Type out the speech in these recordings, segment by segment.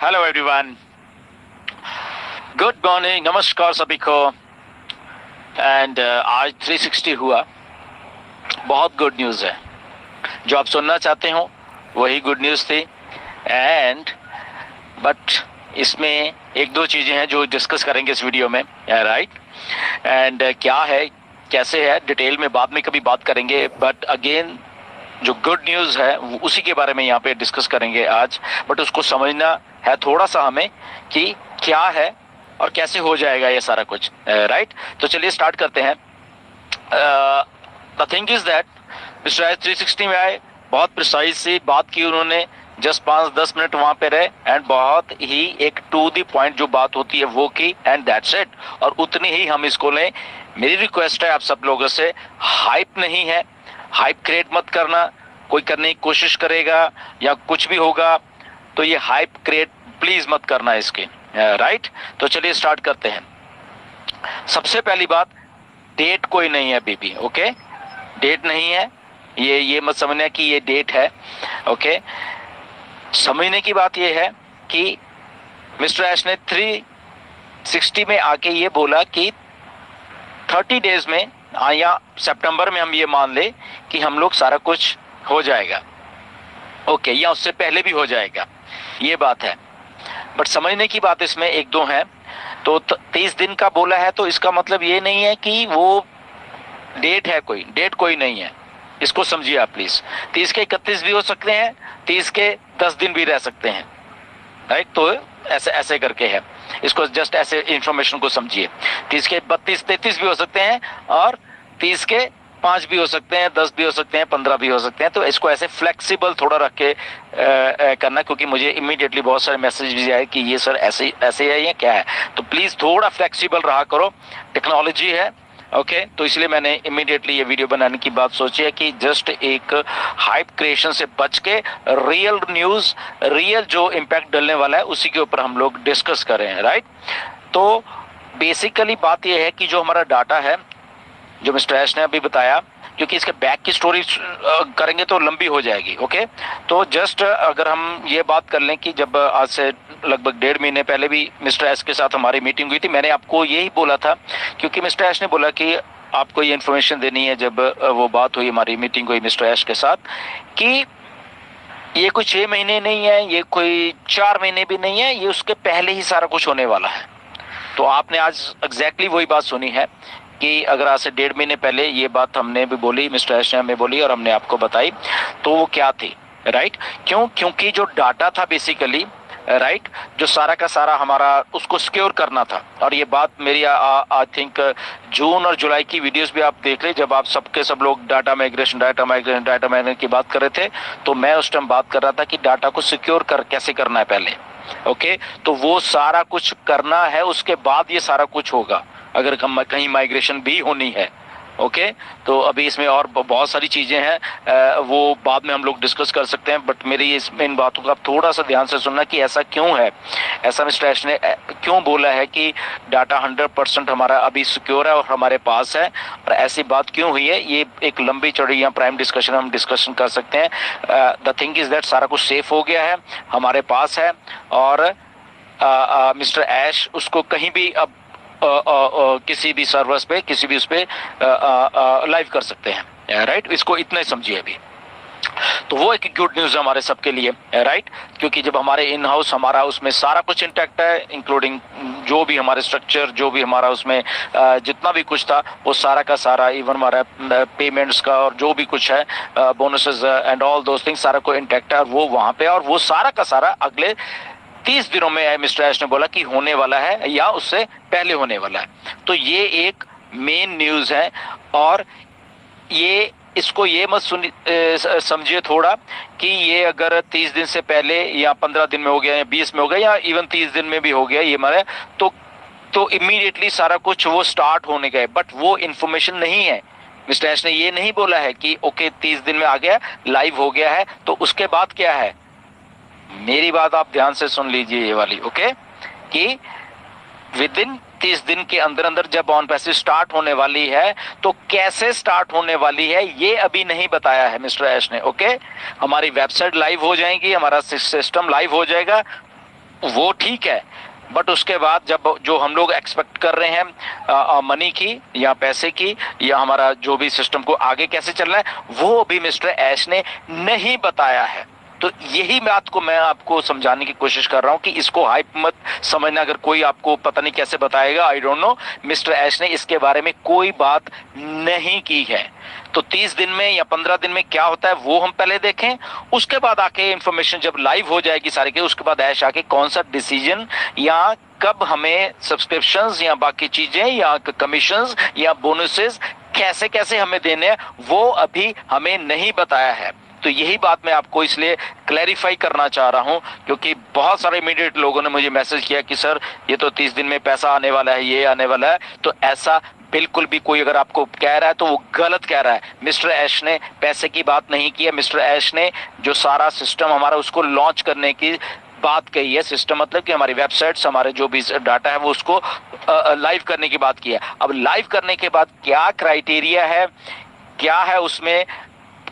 Hello everyone, good morning, नमस्कार सभी को। एंड आज 360 हुआ, बहुत गुड न्यूज़ है। जो आप सुनना चाहते हो वही गुड न्यूज़ थी। एंड बट इसमें एक दो चीज़ें हैं जो डिस्कस करेंगे इस वीडियो में, राइट। एंड क्या है, कैसे है, डिटेल में बाद में कभी बात करेंगे। बट अगेन जो गुड न्यूज़ है उसी के बारे में यहाँ पे डिस्कस करेंगे आज। बट उसको समझना है थोड़ा सा हमें कि क्या है और कैसे हो जाएगा ये सारा कुछ, राइट। तो चलिए स्टार्ट करते हैं। The thing is that mister H 360 में आए, बहुत प्रिसाइज सी बात की उन्होंने। जस्ट 5-10 मिनट वहां पे रहे एंड बहुत ही एक टू द पॉइंट जो बात होती है वो की, एंड दैट्स इट। और उतनी ही हम इसको लें। मेरी रिक्वेस्ट है आप सब लोगों से, हाइप नहीं है, हाइप क्रिएट मत करना। कोई करने की कोशिश करेगा या कुछ भी होगा तो ये हाइप क्रिएट प्लीज मत करना इसके, राइट। तो चलिए स्टार्ट करते हैं। सबसे पहली बात, डेट कोई नहीं है अभी भी, ओके। डेट नहीं है, ये मत समझना कि ये डेट है, ओके। समझने की बात ये है कि मिस्टर ऐश ने 360 में आके ये बोला कि 30 डेज में या सितंबर में हम ये मान ले कि हम लोग सारा कुछ हो जाएगा, ओके, या उससे पहले भी हो जाएगा, ये बात है। बट समझने की बात इसमें एक दो है। तो 30 दिन का बोला है तो इसका मतलब ये नहीं है कि वो डेट है, कोई डेट कोई नहीं है। इसको समझिए आप प्लीज। 30 के 31 भी हो सकते हैं, 30 के 10 दिन भी रह सकते हैं, राइट। तो ऐसे ऐसे करके है, इसको जस्ट ऐसे इंफॉर्मेशन को समझिए। 30 के 32-33 भी हो सकते हैं और 30 के 5 भी हो सकते हैं, 10 भी हो सकते हैं, 15 भी हो सकते हैं। तो इसको ऐसे फ्लेक्सिबल थोड़ा रख के करना, क्योंकि मुझे इमीडिएटली बहुत सारे मैसेज भी आए कि ये सर ऐसे ऐसे है या क्या है। तो प्लीज थोड़ा फ्लेक्सिबल रहा करो, टेक्नोलॉजी है, ओके। तो इसलिए मैंने इमीडिएटली ये वीडियो बनाने की बात सोची है कि जस्ट एक हाइप क्रिएशन से बच के रियल न्यूज, रियल जो इम्पैक्ट डलने वाला है उसी के ऊपर हम लोग डिस्कस करें, राइट। तो बेसिकली बात यह है कि जो हमारा डाटा है, जो मिस्टर ऐश ने अभी बताया, क्योंकि इसके बैक की स्टोरी करेंगे तो लंबी हो जाएगी, ओके। तो जस्ट अगर हम ये बात कर लें कि जब आज से लगभग 1.5 महीने पहले भी मिस्टर ऐश के साथ हमारी मीटिंग हुई थी, मैंने आपको यही बोला था, क्योंकि मिस्टर ऐश ने बोला कि आपको ये इन्फॉर्मेशन देनी है। जब वो बात हुई, हमारी मीटिंग हुई मिस्टर ऐश के साथ, कि ये कोई 6 महीने नहीं है, ये कोई 4 महीने भी नहीं है, ये उसके पहले ही सारा कुछ होने वाला है। तो आपने आज एग्जैक्टली वही बात सुनी है कि अगर आज से 1.5 महीने पहले ये बात हमने भी बोली, मिस्टर ऐश ने हमें बोली और हमने आपको बताई, तो वो क्या थी, राइट। क्योंकि जो डाटा था बेसिकली, राइट, जो सारा का सारा हमारा उसको सिक्योर करना था। और ये बात मेरी आई थिंक जून और जुलाई की वीडियोस भी आप देख ले, जब आप सबके सब लोग डाटा माइग्रेशन की बात कर रहे थे, तो मैं उस टाइम बात कर रहा था कि डाटा को सिक्योर कैसे करना है पहले, ओके। तो वो सारा कुछ करना है, उसके बाद ये सारा कुछ होगा, अगर कहीं माइग्रेशन भी होनी है, ओके। तो अभी इसमें और बहुत सारी चीजें हैं, वो बाद में हम लोग डिस्कस कर सकते हैं। बट मेरी इसमें इन बातों का थोड़ा सा ध्यान से सुनना कि ऐसा क्यों है, ऐसा मिस्टर ऐश ने क्यों बोला है कि डाटा 100% हमारा अभी सिक्योर है और हमारे पास है, और ऐसी बात क्यों हुई है, ये एक लंबी चौड़ी या प्राइम डिस्कशन हम डिस्कशन कर सकते हैं। द थिंग इज दैट सारा कुछ सेफ हो गया है, हमारे पास है, और मिस्टर ऐश उसको कहीं भी अब किसी भी सर्वर्स पे, किसी भी उस पे लाइव कर सकते हैं, राइट। इसको इतना ही समझिए अभी। तो वो एक गुड न्यूज है हमारे सबके लिए, राइट। क्योंकि जब हमारे इन हाउस हमारा उसमें सारा कुछ इंटैक्ट है, इंक्लूडिंग जो भी हमारे स्ट्रक्चर, जो भी हमारा उसमें जितना भी कुछ था, वो सारा का सारा, इवन हमारा पेमेंट्स का और जो भी कुछ है, bonuses and all those things, सारा को इंटैक्ट है, और वो वहां पे, और वो सारा का सारा अगले 30 दिनों में मिस्टर ऐश ने बोला कि होने वाला है या उससे पहले होने वाला है। तो ये एक मेन न्यूज है। और ये इसको ये मत समझिए थोड़ा कि ये अगर 30 दिन से पहले या 15 दिन में हो गया या 20 में हो गया या इवन 30 दिन में भी हो गया, ये हमारे तो इमीडिएटली सारा कुछ वो स्टार्ट होने गए। बट वो इंफॉर्मेशन नहीं है। मिस्टर ऐश ने ये नहीं बोला है कि ओके 30 दिन में आ गया, लाइव हो गया है, तो उसके बाद क्या है। मेरी बात आप ध्यान से सुन लीजिए ये वाली, ओके, कि विद इन 30 दिन के अंदर अंदर जब ऑन पैसिव स्टार्ट होने वाली है, तो कैसे स्टार्ट होने वाली है ये अभी नहीं बताया है मिस्टर ऐश ने, ओके। हमारी वेबसाइट लाइव हो जाएगी, हमारा सिस्टम लाइव हो जाएगा, वो ठीक है, बट उसके बाद जब जो हम लोग एक्सपेक्ट कर रहे हैं मनी की या पैसे की या हमारा जो भी सिस्टम को आगे कैसे चलना है, वो अभी मिस्टर ऐश ने नहीं बताया है। तो यही बात को मैं आपको समझाने की कोशिश कर रहा हूं कि इसको हाइप मत समझना। अगर कोई आपको पता नहीं कैसे बताएगा, आई डोंट नो, मिस्टर ऐश ने इसके बारे में कोई बात नहीं की है। तो 30 दिन में या 15 दिन में क्या होता है वो हम पहले देखें, उसके बाद आके इंफॉर्मेशन जब लाइव हो जाएगी सारी के, उसके बाद ऐश आके कौन सा डिसीजन या कब हमें सब्सक्रिप्शंस या बाकी चीजें या कमीशंस या बोनसेस कैसे कैसे हमें देने हैं, वो अभी हमें नहीं बताया है। तो यही बात मैं आपको इसलिए क्लैरिफाई करना चाह रहा हूं, क्योंकि बहुत सारे इमीडिएट लोगों ने मुझे मैसेज किया कि सर ये तो 30 दिन में पैसा आने वाला है, ये आने वाला है। तो ऐसा बिल्कुल भी कोई अगर आपको कह रहा है तो वो गलत कह रहा है। मिस्टर ऐश ने पैसे की बात नहीं की है। मिस्टर ऐश ने जो सारा सिस्टम हमारा उसको लॉन्च करने की बात कही है। सिस्टम मतलब कि हमारी वेबसाइट्स, हमारे जो भी डाटा है वो उसको लाइव करने की बात की है। अब लाइव करने के बाद क्या क्राइटेरिया है, क्या है उसमें,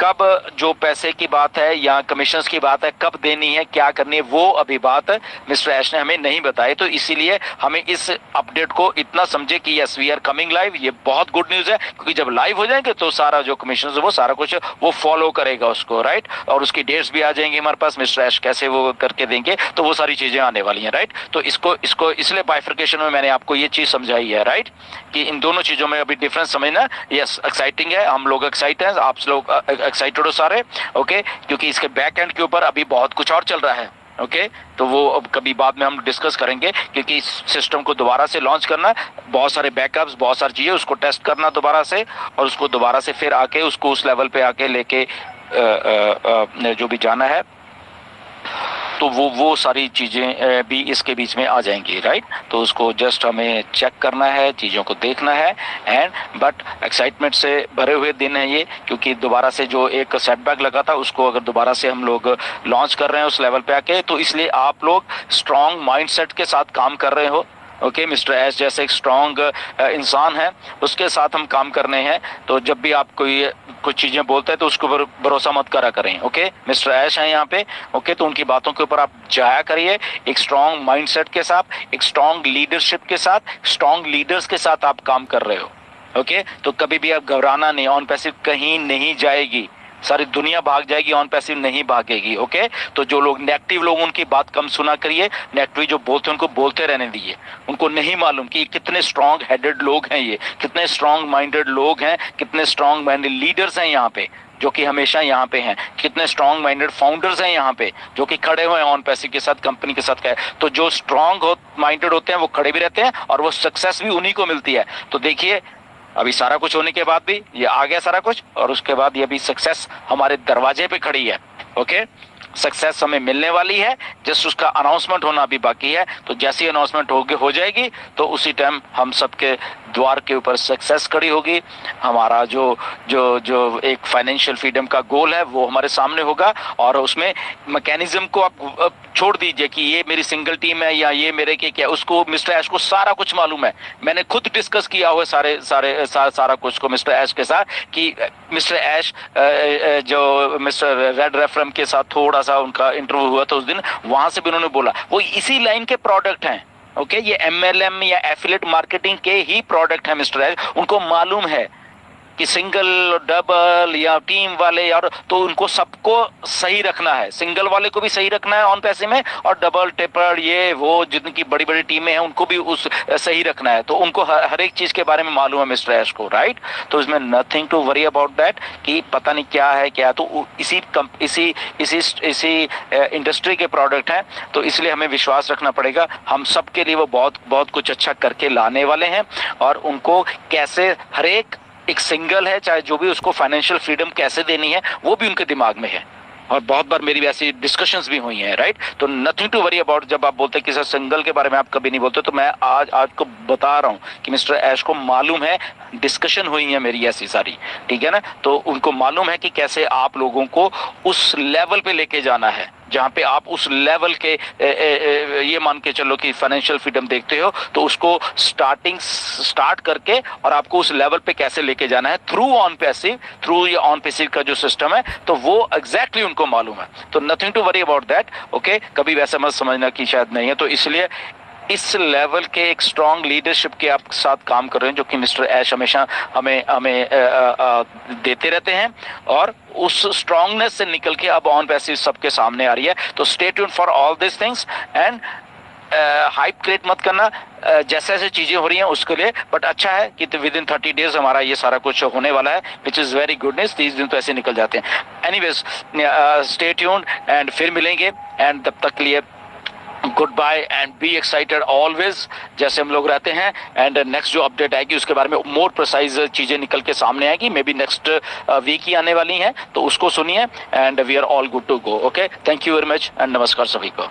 कब जो पैसे की बात है या कमीशंस की बात है कब देनी है, क्या करनी है, वो अभी बात मिस्टर ऐश ने हमें नहीं बताई। तो इसीलिए हमें इस अपडेट को इतना समझे कि yes we are coming live. ये बहुत गुड न्यूज है, क्योंकि जब लाइव हो जाएंगे तो सारा जो कमीशंस है वो सारा कुछ वो फॉलो करेगा उसको, राइट। और उसकी डेट्स भी आ जाएंगी हमारे पास, मिस्टर ऐश कैसे वो करके देंगे, तो वो सारी चीजें आने वाली हैं, राइट। तो इसको इसलिए बाइफर्केशन में मैंने आपको ये चीज समझाई है, राइट, कि इन दोनों चीजों में अभी डिफरेंस समझना। यस एक्साइटिंग है, हम लोग एक्साइट हैं, आप लोग एक्साइटेड हो सारे, ओके, क्योंकि इसके बैक एंड के ऊपर अभी बहुत कुछ और चल रहा है, ओके। तो वो अब कभी बाद में हम डिस्कस करेंगे, क्योंकि इस सिस्टम को दोबारा से लॉन्च करना, बहुत सारे बैकअप्स, बहुत सारी चीजें, उसको टेस्ट करना दोबारा से, और उसको दोबारा से फिर आके उसको उस लेवल पे आके लेके जो भी जाना है, तो वो सारी चीजें भी इसके बीच में आ जाएंगी, राइट। तो उसको जस्ट हमें चेक करना है, चीजों को देखना है, एंड बट एक्साइटमेंट से भरे हुए दिन है ये, क्योंकि दोबारा से जो एक सेटबैक लगा था उसको अगर दोबारा से हम लोग लॉन्च कर रहे हैं उस लेवल पे आके, तो इसलिए आप लोग स्ट्रांग माइंडसेट के साथ काम कर रहे हो, ओके। मिस्टर ऐश जैसे एक स्ट्रांग इंसान है, उसके साथ हम काम करने हैं। तो जब भी आप कोई कुछ चीजें बोलते हैं तो उसको भरोसा मत करा करें, ओके। मिस्टर ऐश हैं यहाँ पे, ओके। तो उनकी बातों के ऊपर आप जाया करिए एक स्ट्रांग माइंडसेट के साथ, एक स्ट्रांग लीडरशिप के साथ, स्ट्रांग लीडर्स के साथ आप काम कर रहे हो, ओके। तो कभी भी आप घबराना नहीं, ऑन पैसिव कहीं नहीं जाएगी, सारी दुनिया भाग जाएगी, ऑन पैसिव नहीं भागेगी, ओके। तो जो लोग नेगेटिव लोग, उनकी बात कम सुना करिए, नेगेटिव जो बोलते हैं उनको बोलते रहने दीजिए। उनको नहीं मालूम कि कितने स्ट्रांग हेडेड लोग हैं, ये कितने स्ट्रांग माइंडेड लोग हैं, कितने स्ट्रांग माइंडेड लीडर्स हैं यहाँ पे जो कि हमेशा यहाँ पे हैं, कितने स्ट्रांग माइंडेड फाउंडर्स हैं यहाँ पे जो कि खड़े हुए हैं ऑन पैसिव के साथ, कंपनी के साथ। तो जो स्ट्रांग माइंडेड होते हैं वो खड़े भी रहते हैं और वो सक्सेस भी उन्हीं को मिलती है। तो देखिए अभी सारा कुछ होने के बाद भी ये आ गया सारा कुछ, और उसके बाद ये भी सक्सेस हमारे दरवाजे पे खड़ी है, ओके। सक्सेस हमें मिलने वाली है, जस्ट उसका अनाउंसमेंट होना अभी बाकी है। तो जैसी अनाउंसमेंट हो जाएगी तो उसी टाइम हम सबके द्वार के ऊपर सक्सेस खड़ी होगी। हमारा जो जो जो एक फाइनेंशियल फ्रीडम का गोल है वो हमारे सामने होगा, और उसमें मैकेनिज्म को आप छोड़ दीजिए कि ये मेरी सिंगल टीम है या ये मेरे के क्या, उसको मिस्टर ऐश को सारा कुछ मालूम है। मैंने खुद डिस्कस किया हुआ सारा कुछ को मिस्टर ऐश के साथ, कि मिस्टर ऐश जो मिस्टर रेड रेफरम के साथ थोड़ा सा उनका इंटरव्यू हुआ था उस दिन, वहां से भी उन्होंने बोला वो इसी लाइन के प्रोडक्ट हैं, ओके। ये MLM या एफिलिएट मार्केटिंग के ही प्रोडक्ट है मिस्टर ऐश। उनको मालूम है कि सिंगल डबल या टीम वाले, और तो उनको सबको सही रखना है, सिंगल वाले को भी सही रखना है ऑन पैसे में, और डबल ट्रिपल ये वो जिनकी बड़ी बड़ी टीमें हैं उनको भी उस सही रखना है। तो उनको हर एक चीज के बारे में मालूम है मिस्टर ऐश को, राइट। तो इसमें nothing to worry about that कि पता नहीं क्या है क्या। तो इसी इंडस्ट्री के प्रोडक्ट हैं, तो इसलिए हमें विश्वास रखना पड़ेगा। हम सबके लिए वो बहुत बहुत कुछ अच्छा करके लाने वाले हैं, और उनको कैसे हर एक सिंगल है चाहे जो भी, उसको फाइनेंशियल फ्रीडम कैसे देनी है वो भी उनके दिमाग में है, और बहुत बार मेरी वैसी डिस्कशंस भी हुई हैं, राइट। तो नथिंग टू वरी अबाउट। जब आप बोलते हैं कि सर सिंगल के बारे में आप कभी नहीं बोलते, तो मैं आज को बता रहा हूं कि मिस्टर ऐश को मालूम है, डिस्कशन हुई है मेरी ऐसी सारी, ठीक है ना। तो उनको मालूम है कि कैसे आप लोगों को उस लेवल पे लेके जाना है जहां पे आप उस लेवल के ये मान के चलो कि फाइनेंशियल फ्रीडम देखते हो, तो उसको स्टार्ट करके और आपको उस लेवल पे कैसे लेके जाना है थ्रू ये ऑन पैसिव का जो सिस्टम है, तो वो एग्जैक्टली उनको मालूम है। तो nothing to worry about that, okay. कभी वैसा मत समझना कि शायद नहीं है। तो इसलिए इस लेवल के एक स्ट्रांग लीडरशिप के आप साथ काम कर रहे हैं, जो कि मिस्टर ऐश हमेशा हमें देते रहते हैं, और उस स्ट्रांगनेस से निकल के अब ऑन पैसिव सबके सामने आ रही है। तो stay tune for all this things and hype create मत करना जैसे जैसे चीजें हो रही हैं उसके लिए। बट अच्छा है कि विद इन 30 डेज हमारा ये सारा कुछ होने वाला है, which is very good news. 30 दिन तो ऐसे निकल जाते हैं। एनीवेज, स्टे ट्यून्ड एंड फिर मिलेंगे, एंड तब तक के लिए goodbye and be excited always, जैसे हम लोग रहते हैं। एंड नेक्स्ट जो अपडेट आएगी उसके बारे में मोर प्रिसाइज चीजें निकल के सामने आएगी, मे बी नेक्स्ट वीक ही आने वाली हैं, तो उसको सुनिए। And we are all good to go. Okay, thank you very much and नमस्कार सभी को।